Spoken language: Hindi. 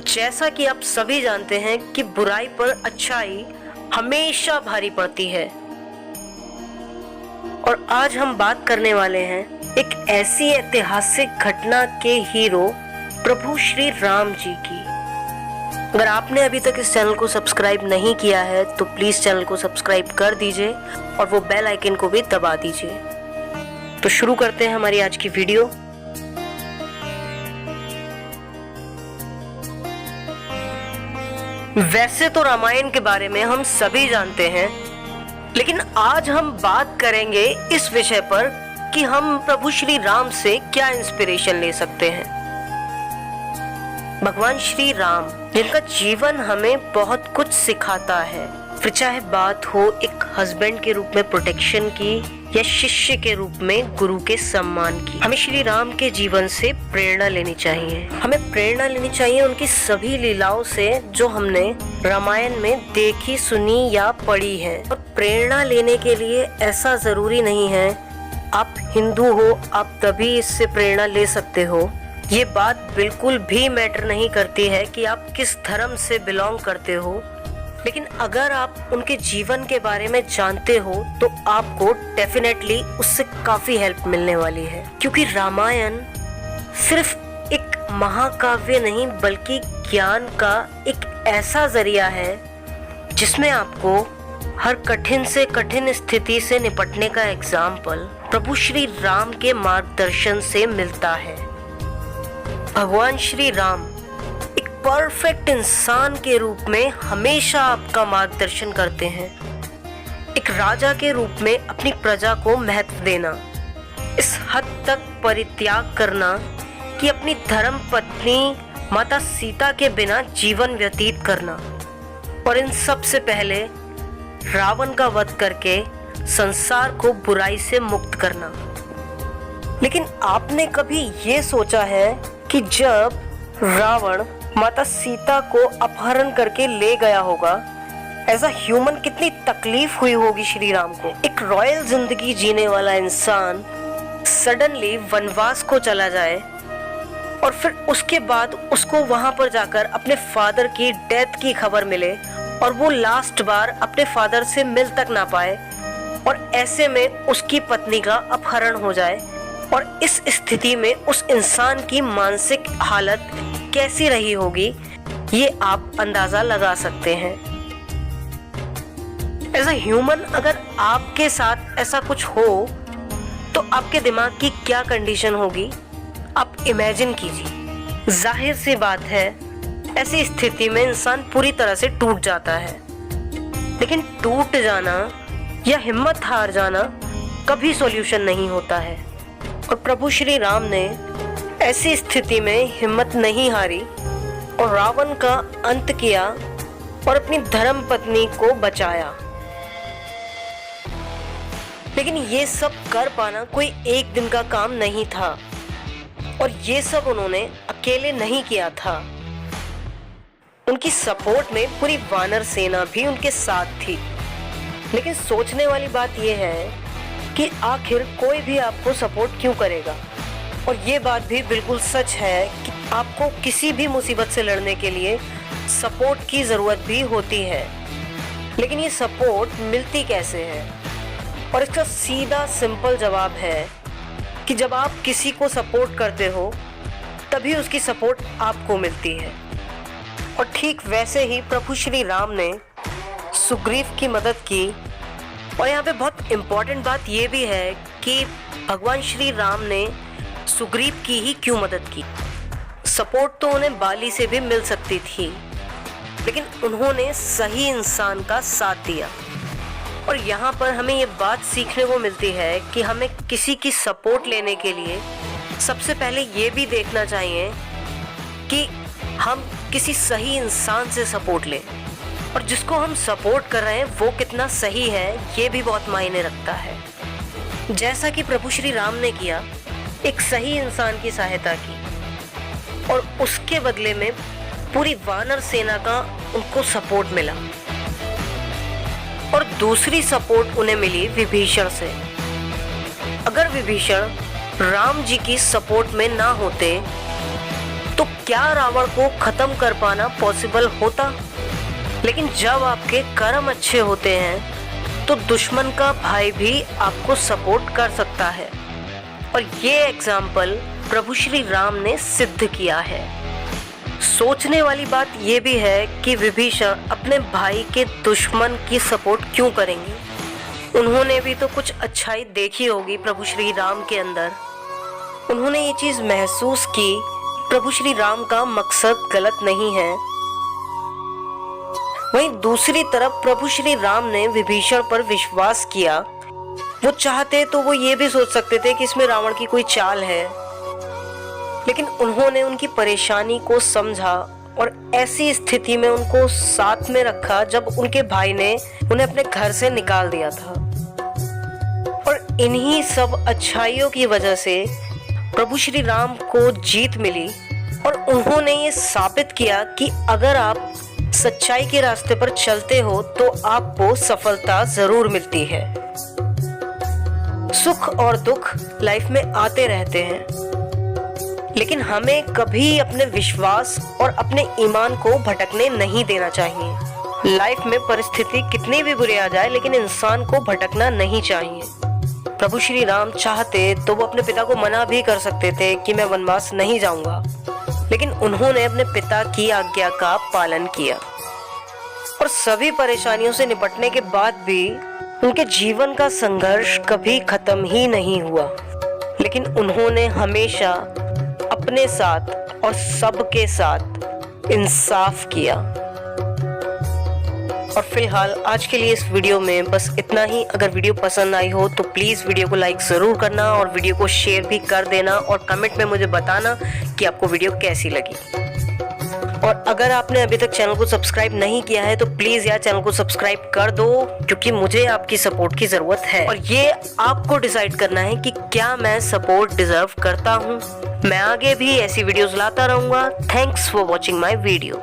जैसा कि आप सभी जानते हैं कि बुराई पर अच्छाई हमेशा भारी पड़ती है और आज हम बात करने वाले हैं एक ऐसी ऐतिहासिक घटना के हीरो प्रभु श्री राम जी की। अगर आपने अभी तक इस चैनल को सब्सक्राइब नहीं किया है तो प्लीज चैनल को सब्सक्राइब कर दीजिए और वो बेल आइकन को भी दबा दीजिए। तो शुरू करते हैं हमारी आज की वीडियो। वैसे तो रामायण के बारे में हम सभी जानते हैं, लेकिन आज हम बात करेंगे इस विषय पर कि हम प्रभु श्री राम से क्या इंस्पिरेशन ले सकते हैं। भगवान श्री राम जिनका जीवन हमें बहुत कुछ सिखाता है, फिर चाहे बात हो एक हस्बैंड के रूप में प्रोटेक्शन की या शिष्य के रूप में गुरु के सम्मान की, हमें श्री राम के जीवन से प्रेरणा लेनी चाहिए। हमें प्रेरणा लेनी चाहिए उनकी सभी लीलाओं से जो हमने रामायण में देखी, सुनी या पढ़ी है। और प्रेरणा लेने के लिए ऐसा जरूरी नहीं है आप हिंदू हो आप तभी इससे प्रेरणा ले सकते हो। ये बात बिल्कुल भी मैटर नहीं करती है कि आप किस धर्म से बिलोंग करते हो, लेकिन अगर आप उनके जीवन के बारे में जानते हो तो आपको डेफिनेटली उससे काफी हेल्प मिलने वाली है। क्योंकि रामायण सिर्फ एक महाकाव्य नहीं बल्कि ज्ञान का एक ऐसा जरिया है जिसमें आपको हर कठिन से कठिन स्थिति से निपटने का एग्जाम्पल प्रभु श्री राम के मार्गदर्शन से मिलता है। भगवान श्री राम परफेक्ट इंसान के रूप में हमेशा आपका मार्गदर्शन करते हैं। एक राजा के रूप में अपनी प्रजा को महत्व देना, इस हद तक परित्याग करना कि अपनी धर्म पत्नी माता सीता के बिना जीवन व्यतीत करना, और इन सब से पहले रावण का वध करके संसार को बुराई से मुक्त करना। लेकिन आपने कभी ये सोचा है कि जब रावण माता सीता को अपहरण करके ले गया होगा, एज अ ह्यूमन कितनी तकलीफ हुई होगी श्री राम को। एक रॉयल जिंदगी जीने वाला इंसान सडनली वनवास को चला जाए और फिर उसके बाद उसको वहां पर जाकर अपने फादर की डेथ की खबर मिले और वो लास्ट बार अपने फादर से मिल तक ना पाए, और ऐसे में उसकी पत्नी का अपहरण हो जाए। और इस स्थिति में उस इंसान की मानसिक हालत कैसी रही होगी ये आप अंदाजा लगा सकते हैं। एज अ ह्यूमन अगर आपके साथ ऐसा कुछ हो तो आपके दिमाग की क्या कंडीशन होगी आप इमेजिन कीजिए। जाहिर सी बात है ऐसी स्थिति में इंसान पूरी तरह से टूट जाता है, लेकिन टूट जाना या हिम्मत हार जाना कभी सॉल्यूशन नहीं होता है। और प्रभु श्री राम ने ऐसी स्थिति में हिम्मत नहीं हारी और रावण का अंत किया और अपनी धर्म पत्नी को बचाया। लेकिन ये सब कर पाना कोई एक दिन का काम नहीं था, और ये सब उन्होंने अकेले नहीं किया था। उनकी सपोर्ट में पूरी वानर सेना भी उनके साथ थी। लेकिन सोचने वाली बात यह है कि आखिर कोई भी आपको सपोर्ट क्यों करेगा। और ये बात भी बिल्कुल सच है कि आपको किसी भी मुसीबत से लड़ने के लिए सपोर्ट की ज़रूरत भी होती है, लेकिन ये सपोर्ट मिलती कैसे है। और इसका सीधा सिंपल जवाब है कि जब आप किसी को सपोर्ट करते हो तभी उसकी सपोर्ट आपको मिलती है। और ठीक वैसे ही प्रभु श्री राम ने सुग्रीव की मदद की। और यहाँ पे बहुत इम्पोर्टेंट बात ये भी है कि भगवान श्री राम ने सुग्रीव की ही क्यों मदद की। सपोर्ट तो उन्हें बाली से भी मिल सकती थी, लेकिन उन्होंने सही इंसान का साथ दिया। और यहाँ पर हमें ये बात सीखने को मिलती है कि हमें किसी की सपोर्ट लेने के लिए सबसे पहले ये भी देखना चाहिए कि हम किसी सही इंसान से सपोर्ट लें, और जिसको हम सपोर्ट कर रहे हैं वो कितना सही है ये भी बहुत मायने रखता है। जैसा कि प्रभु श्री राम ने किया, एक सही इंसान की सहायता की और उसके बदले में पूरी वानर सेना का उनको सपोर्ट मिला। और दूसरी सपोर्ट उन्हें मिली विभीषण से। अगर विभीषण राम जी की सपोर्ट में ना होते तो क्या रावण को खत्म कर पाना पॉसिबल होता? लेकिन जब आपके कर्म अच्छे होते हैं तो दुश्मन का भाई भी आपको सपोर्ट कर सकता है, और ये एग्जाम्पल प्रभु श्री राम ने सिद्ध किया है। सोचने वाली बात यह भी है कि विभीषण अपने भाई के दुश्मन की सपोर्ट क्यों करेंगे? उन्होंने भी तो कुछ अच्छाई देखी होगी प्रभु श्री राम के अंदर। उन्होंने ये चीज महसूस की प्रभु श्री राम का मकसद गलत नहीं है। वहीं दूसरी तरफ प्रभु श्री राम ने विभीषण पर विश्वास किया। वो चाहते तो वो ये भी सोच सकते थे कि इसमें रावण की कोई चाल है, लेकिन उन्होंने उनकी परेशानी को समझा और ऐसी स्थिति में उनको साथ में रखा जब उनके भाई ने उन्हें अपने घर से निकाल दिया था। और इन्हीं सब अच्छाइयों की वजह से प्रभु श्री राम को जीत मिली, और उन्होंने ये साबित किया कि अगर आप सच्चाई के रास्ते पर चलते हो तो आपको सफलता जरूर मिलती है। सुख और दुख लाइफ में आते रहते हैं, लेकिन हमें कभी अपने विश्वास और अपने ईमान को भटकने नहीं देना चाहिए। लाइफ में परिस्थिति कितनी भी बुरी आ जाए, लेकिन इंसान को भटकना नहीं चाहिए। प्रभु श्री राम चाहते तो वो अपने पिता को मना भी कर सकते थे कि मैं वनवास नहीं जाऊंगा, लेकिन उन्होंने अपने पिता की आज्ञा का पालन किया, और सभी परेशानियों से निपटने के बाद भी उनके जीवन का संघर्ष कभी खत्म ही नहीं हुआ। लेकिन उन्होंने हमेशा अपने साथ और सबके साथ इंसाफ किया। और फिलहाल आज के लिए इस वीडियो में बस इतना ही। अगर वीडियो पसंद आई हो तो प्लीज़ वीडियो को लाइक ज़रूर करना और वीडियो को शेयर भी कर देना, और कमेंट में मुझे बताना कि आपको वीडियो कैसी लगी। और अगर आपने अभी तक चैनल को सब्सक्राइब नहीं किया है तो प्लीज़ यार चैनल को सब्सक्राइब कर दो, क्योंकि मुझे आपकी सपोर्ट की ज़रूरत है, और ये आपको डिसाइड करना है कि क्या मैं सपोर्ट डिजर्व करता हूँ। मैं आगे भी ऐसी वीडियोस लाता रहूँगा। Thanks for watching my video.